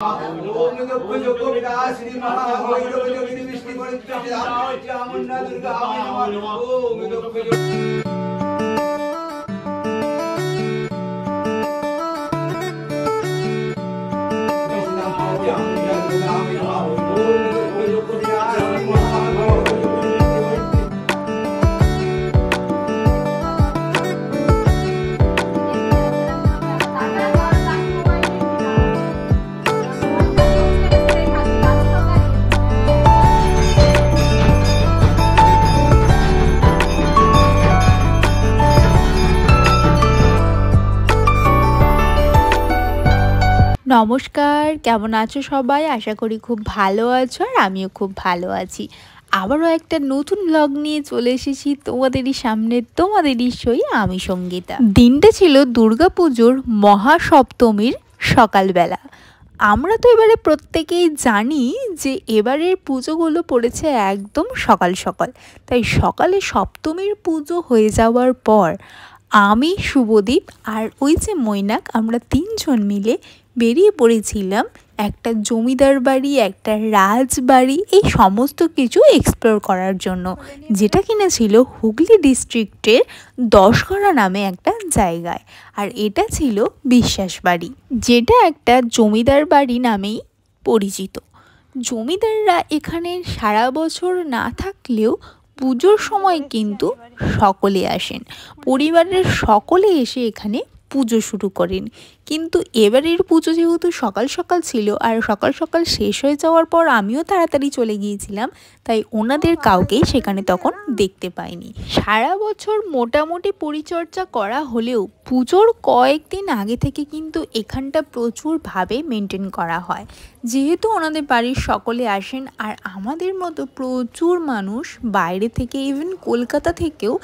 ओम दक्ष जोग विकास श्री महाभैरव जोगिनी विष्णु गणेश चामुंडा दुर्गा नमः ओम दक्ष नमस्कार केमन आछो सबाई आशा करी खूब भालो आछो और आमिও खूब भालो आছি आबारो একটা নতুন ব্লগ নিয়ে চলে এসেছি তোমাদেরই সামনে তোমাদেরই সই আমি সঙ্গীতা। দিনটা ছিল দুর্গাপুজোর মহাসপ্তমীর সকালবেলা। আমরা তো এবারে প্রত্যেকেই জানি যে এবারের পুজোগুলো পড়েছে একদম সকাল সকাল, তাই সকালে সপ্তমীর পুজো হয়ে যাওয়ার পর আমি শুভদীপ আর ওই যে মৈনাক আমরা তিনজন মিলে বেরিয়ে পড়েছিলাম একটা জমিদার বাড়ি, একটা রাজবাড়ি, এই সমস্ত কিছু এক্সপ্লোর করার জন্য, যেটা কিনা ছিল হুগলি ডিস্ট্রিক্টের দশগড়া নামে একটা জায়গায়। আর এটা ছিল বিশ্বাস বাড়ি, যেটা একটা জমিদার বাড়ি নামেই পরিচিত। জমিদাররা এখানে সারা বছর না থাকলেও পুজোর সময় কিন্তু সকলে আসেন, পরিবারের সকলে এসে এখানে পুজো শুরু করেন। কিন্তু এবারের পুজো যেহেতু সকাল সকাল ছিল আর সকাল সকাল শেষ হয়ে যাওয়ার পর আমিও তাড়াতাড়ি চলে গিয়েছিলাম, তাই ওনাদের কাউকেই সেখানে তখন দেখতে পাইনি। সারা বছর মোটামুটি পরিচর্যা করা হলেও পুজোর কয়েকদিন আগে থেকে কিন্তু এখানটা প্রচুরভাবে মেনটেন করা হয়, যেহেতু ওনাদের বাড়ির সকলে আসেন আর আমাদের মতো প্রচুর মানুষ বাইরে থেকে ইভেন কলকাতা থেকেও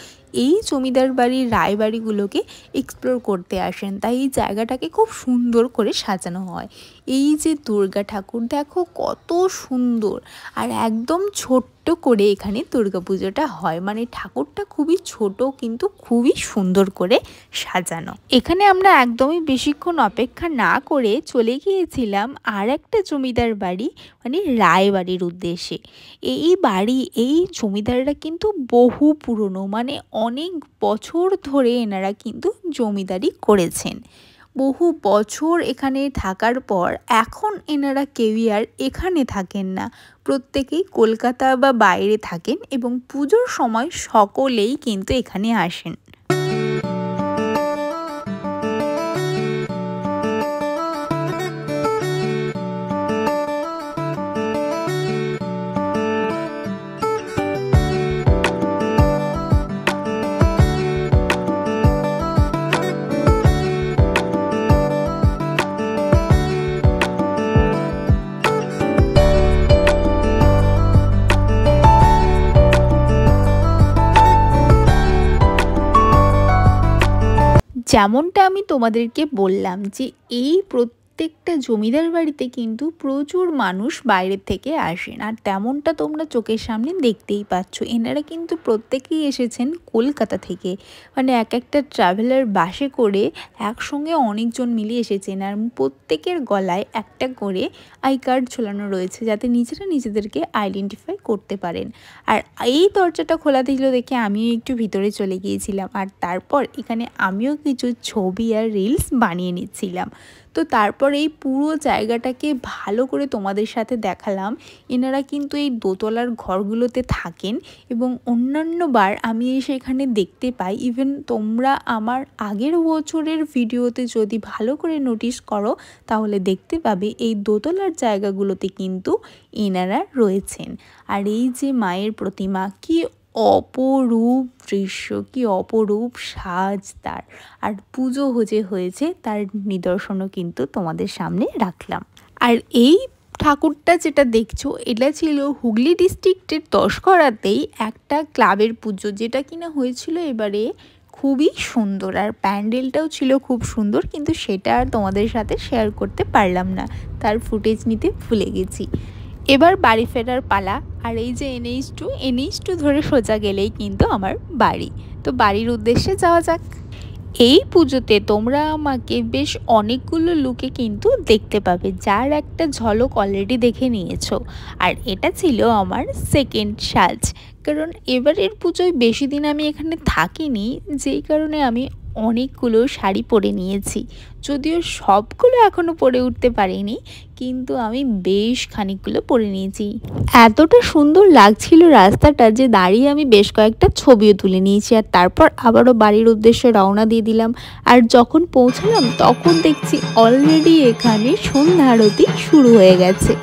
এই জমিদার বাড়ির রায়বাড়িগুলোকে এক্সপ্লোর করতে আসেন, তাই এই জায়গাটাকে খুব সুন্দর করে সাজানো হয়। এই যে দুর্গা ঠাকুর দেখো কত সুন্দর, আর একদম ছোট্ট করে এখানে দুর্গাপুজোটা হয়, মানে ঠাকুরটা খুবই ছোট কিন্তু খুবই সুন্দর করে সাজানো। এখানে আমরা একদমই বেশিক্ষণ অপেক্ষা না করে চলে গিয়েছিলাম আর একটা জমিদার বাড়ি, মানে রায়বাড়ির উদ্দেশ্যে। এই জমিদাররা কিন্তু বহু পুরনো, মানে অনেক বছর ধরে এনারা কিন্তু জমিদারি করেছেন। বহু বছর এখানে থাকার পর এখন এনারা কেউই আর এখানে থাকেন না, প্রত্যেকেই কলকাতা বা বাইরে থাকেন এবং পুজোর সময় সকলেই কিন্তু এখানে আসেন। যেমনটা আমি তোমাদেরকে বললাম যে এই প্রত্যেকটা জমিদার বাড়িতে কিন্তু প্রচুর মানুষ বাইরের থেকে আসেন, আর তেমনটা তোমরা চোখের সামনে দেখতেই পাচ্ছ। এনারা কিন্তু প্রত্যেকেই এসেছেন কলকাতা থেকে, মানে এক একটা ট্রাভেলার বাসে করে একসঙ্গে অনেকজন মিলে এসেছেন, আর প্রত্যেকের গলায় একটা করে আই কার্ড ঝোলানো রয়েছে যাতে নিজেরা নিজেদেরকে আইডেন্টিফাই করতে পারেন। আর এই দরজাটা খোলা ছিল দেখে আমিও একটু ভিতরে চলে গিয়েছিলাম, আর তারপর এখানে আমিও কিছু ছবি আর রিলস বানিয়ে নিচ্ছিলাম। তো তারপর এই পুরো জায়গাটাকে ভালো করে তোমাদের সাথে দেখালাম। এনারা কিন্তু এই দোতলার ঘরগুলোতে থাকেন এবং অন্যান্য বার আমি এসে এখানে দেখতে পাই, ইভেন তোমরা আমার আগের বছরের ভিডিওতে যদি ভালো করে নোটিস করো তাহলে দেখতে পাবে এই দোতলার জায়গাগুলোতে কিন্তু এনারা রয়েছেন। আর এই যে মায়ের প্রতিমা, কি অপরূপ দৃশ্য, কি অপরূপ সাজ তার, আর পুজো হয়েছে তার নিদর্শনও কিন্তু তোমাদের সামনে রাখলাম। আর এই ঠাকুরটা যেটা দেখছো এটা ছিল হুগলি ডিস্ট্রিক্টের দশগড়াতেই একটা ক্লাবের পুজো, যেটা কিনা হয়েছিল এবারে খুবই সুন্দর, আর প্যান্ডেলটাও ছিল খুব সুন্দর, কিন্তু সেটা আর তোমাদের সাথে শেয়ার করতে পারলাম না, তার ফুটেজ নিতে ভুলে গেছি। এবার বাড়ি ফেরার পালা। আর এই যে NH2 ধরে সোজা গেলেই কিন্তু আমার বাড়ি, তো বাড়ির উদ্দেশ্যে যাওয়া যাক। এই পুজোতে তোমরা আমাকে বেশ অনেকগুলো লুকে কিন্তু দেখতে পাবে, যার একটা ঝলক অলরেডি দেখে নিয়েছো। আর এটা ছিল আমার সেকেন্ড সাজ, কারণ এবারের পুজোয় বেশি দিন আমি এখানে থাকিনি, যেই কারণে আমি অনেকগুলো শাড়ি পরে নিয়েছি। যদিও সবগুলো এখনও পরে উঠতে পারিনি, কিন্তু আমি বেশ খানিকগুলো পরে নিয়েছি। এতটা সুন্দর লাগছিল রাস্তাটা যে দাঁড়িয়ে আমি বেশ কয়েকটা ছবিও তুলে নিয়েছি। আর তারপর আবারও বাড়ির উদ্দেশ্যে রওনা দিয়ে দিলাম। আর যখন পৌঁছালাম তখন দেখছি অলরেডি এখানে সন্ধ্যা আরতি শুরু হয়ে গেছে।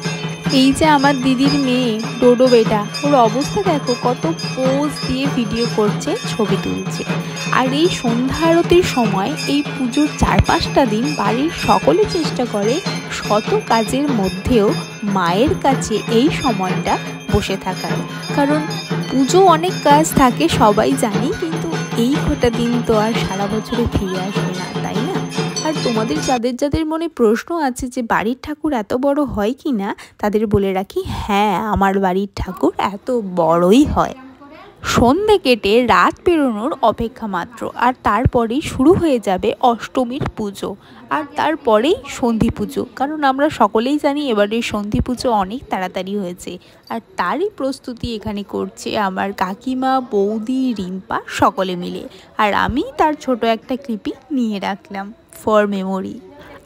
এই যে আমার দিদির মেয়ে ডোডো বেটা, ওর অবস্থা দেখো, কত পোজ দিয়ে ভিডিও করছে, ছবি তুলছে। আর এই সন্ধ্যা আরতির সময় এই পুজোর 4-5টা দিন বাড়ির সকলে চেষ্টা করে শত কাজের মধ্যেও মায়ের কাছে এই সময়টা বসে থাকার। কারণ পুজো অনেক কাজ থাকে সবাই জানি, কিন্তু এই কটা দিন তো আর সারা বছরে ফিরে আসবে না, তাই না? আর তোমাদের যাদের যাদের মনে প্রশ্ন আছে যে বাড়ির ঠাকুর এত বড় হয় কি না, তাদের বলে রাখি, হ্যাঁ, আমার বাড়ির ঠাকুর এত বড়ই হয়। সন্ধে কেটে রাত পেরোনোর অপেক্ষা মাত্র, আর তারপরেই শুরু হয়ে যাবে অষ্টমীর পুজো, আর তারপরেই সন্ধি পুজো। কারণ আমরা সকলেই জানি এবারের সন্ধি পুজো অনেক তাড়াতাড়ি হয়েছে, আর তারই প্রস্তুতি এখানে করছে আমার কাকিমা, বৌদি, রিম্পা সকলে মিলে। আর আমি তার ছোট একটা ক্লিপিং নিয়ে রাখলাম ফর মেমোরি।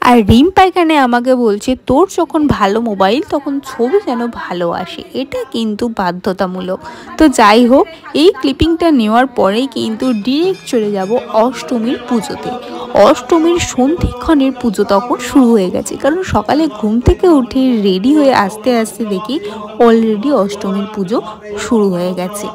আর রিম্পা এখানে আমাকে বলছে, তোর যখন ভালো মোবাইল তখন ছবি যেন ভালো আসে, এটা কিন্তু বাধ্যতামূলক। তো যাই হোক, এই ক্লিপিংটা নেওয়ার পরেই কিন্তু ডিরেক্ট চলে যাব অষ্টমীর পুজোতে। অষ্টমীর সন্ধিক্ষণের পুজো তখন শুরু হয়ে গেছে, কারণ সকালে ঘুম থেকে উঠে রেডি হয়ে আস্তে আস্তে দেখি অলরেডি অষ্টমীর পুজো শুরু হয়ে গেছে।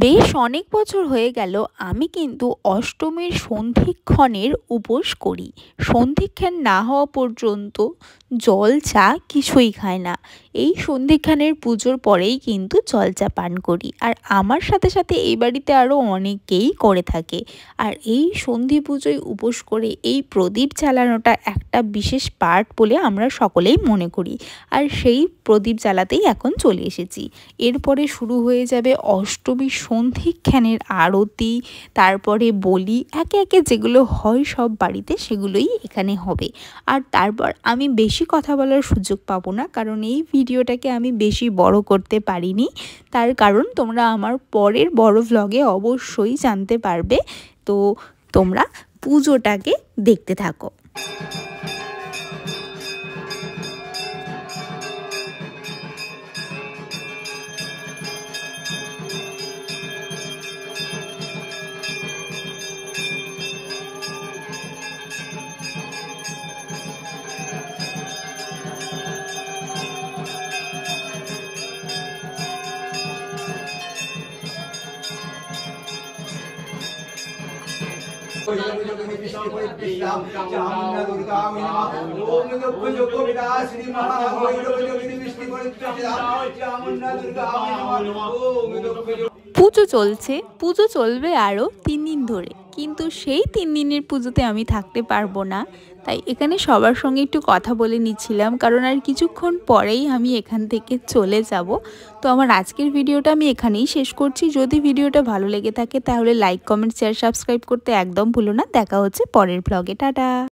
বেশ অনেক বছর হয়ে গেল আমি কিন্তু অষ্টমীর সন্ধিক্ষণের উপোস করি। সন্ধিক্ষণ না হওয়া পর্যন্ত জল চা কিছুই খায় না। এই সন্ধিক্ষণের পুজোর পরেই কিন্তু জল চা পান করি। আর আমার সাথে সাথে এই বাড়িতে আরও অনেকেই করে থাকে। আর এই সন্ধি পুজোয় উপোস করে এই প্রদীপ জ্বালানোটা একটা বিশেষ পার্ট বলে আমরা সকলেই মনে করি। আর সেই প্রদীপ জ্বালাতেই এখন চলে এসেছি। এরপরে শুরু হয়ে যাবে অষ্টমীর সন্ধিক্ষণের আরতি, তারপরে বলি, একে একে যেগুলো হয় সব বাড়িতে সেগুলোই এখানে হবে। আর তারপর আমি বেশি কথা বলার সুযোগ পাবো না, কারণ এই ভিডিওটাকে আমি বেশি বড় করতে পারিনি। তার কারণ তোমরা আমার পরের বড় ভ্লগে অবশ্যই জানতে পারবে। তো তোমরা পুজোটাকে দেখতে থাকো। পুজো চলছে, পুজো চলবে আরও 3 দিন ধরে, কিন্তু সেই 3 দিনের পুজোতে আমি থাকতে পারবো না। তাই এখানে সবার সঙ্গে একটু কথা বলে নিচ্ছিলাম, কারণ আর কিছুক্ষণ পরেই আমি এখান থেকে চলে যাব। তো আমার আজকের ভিডিওটা আমি এখানেই শেষ করছি। যদি ভিডিওটা ভালো লেগে থাকে তাহলে লাইক, কমেন্ট, শেয়ার, সাবস্ক্রাইব করতে একদম ভুলো না। দেখা হচ্ছে পরের ব্লগে। টাটা।